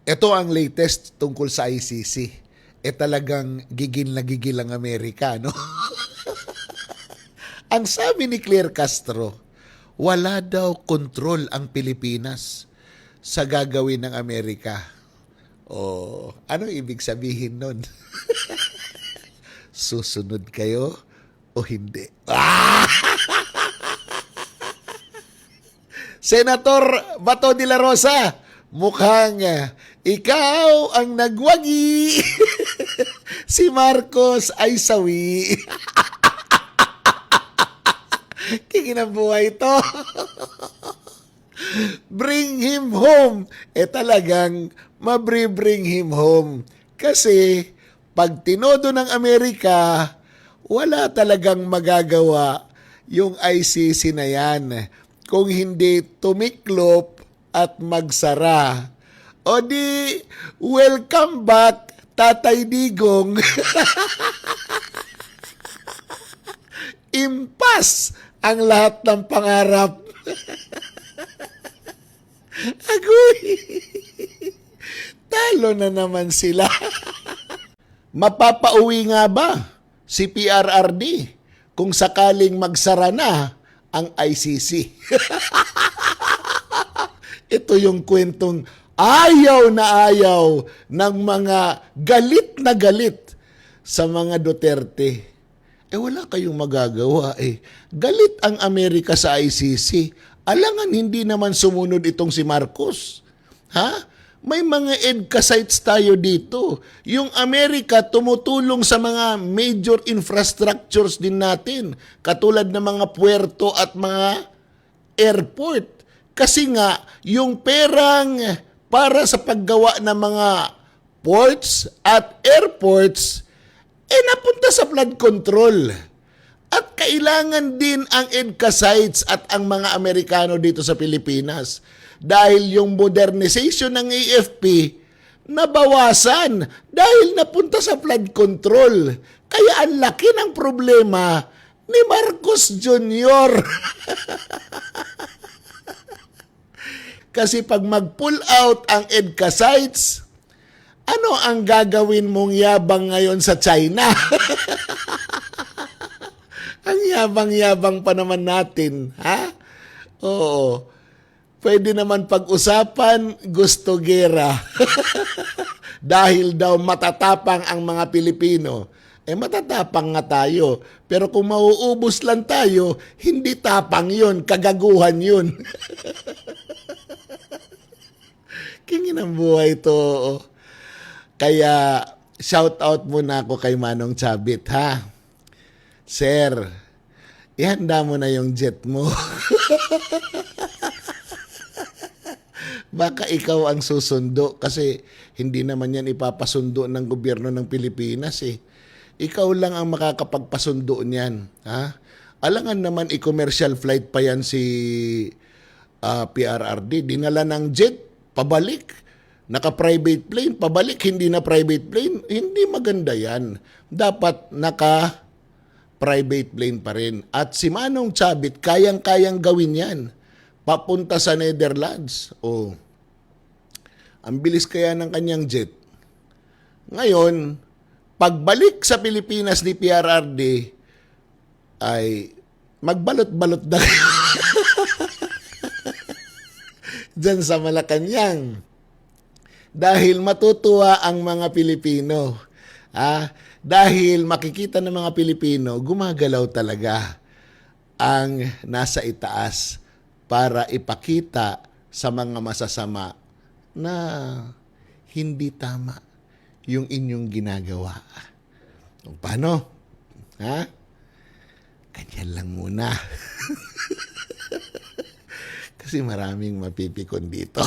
Ito ang latest tungkol sa ICC. Talagang gigil na gigil ang Amerika, no? Ang sabi ni Claire Castro, wala daw kontrol ang Pilipinas sa gagawin ng Amerika. Anong ibig sabihin nun? Susunod kayo o hindi? Senator Bato de la Rosa, mukhang ikaw ang nagwagi. Si Marcos ay sawi. Kikinabuhay ito. Bring him home. Talagang mabring him home. Kasi pag tinodo ng Amerika, wala talagang magagawa yung ICC na yan kung hindi tumiklop at magsara. O di, welcome back, Tatay Digong. Impas ang lahat ng pangarap. Agoy! Talo na naman sila. Mapapauwi nga ba si PRRD kung sakaling magsara na ang ICC? Ito yung kwentong ayaw na ayaw ng mga galit na galit sa mga Duterte. Wala kayong magagawa Galit ang Amerika sa ICC. Alangan hindi naman sumunod itong si Marcos. May mga EDCA sites tayo dito. Yung Amerika tumutulong sa mga major infrastructures din natin. Katulad ng mga puerto at mga airport. Kasi nga, yung perang para sa paggawa ng mga ports at airports, napunta sa flood control. At kailangan din ang EDCA sites at ang mga Amerikano dito sa Pilipinas. Dahil yung modernization ng AFP, nabawasan dahil napunta sa flood control. Kaya ang laki ng problema ni Marcos Jr. Kasi pag mag-pull out ang EDCA sites, ano ang gagawin mong yabang ngayon sa China? Ang yabang-yabang pa naman natin, Oo. Pwede naman pag-usapan, gusto gera. Dahil daw matatapang ang mga Pilipino. Matatapang nga tayo. Pero kung mauubos lang tayo, hindi tapang yun, kagaguhan yun. Kingin ang buhay to. Kaya, shout out muna ako kay Manong Chabit, Sir, ihanda mo na yung jet mo. Baka ikaw ang susundo kasi hindi naman yan ipapasundo ng gobyerno ng Pilipinas Ikaw lang ang makakapagpasundo niyan. Alangan naman i-commercial flight pa yan si PRRD. Dinala ng jet, pabalik. Naka-private plane, pabalik. Hindi na private plane. Hindi maganda yan. Dapat naka-private plane pa rin. At si Manong Chabit, kayang-kayang gawin yan. Papunta sa Netherlands. Ang bilis kaya ng kanyang jet. Ngayon, pagbalik sa Pilipinas ni PRRD, ay magbalot-balot na kayo. Diyan sa Malacanang. Dahil matutuwa ang mga Pilipino. Dahil makikita ng mga Pilipino, gumagalaw talaga ang nasa itaas para ipakita sa mga masasama na hindi tama yung inyong ginagawa. Paano? Ganyan lang muna. Kasi maraming mapipikon dito.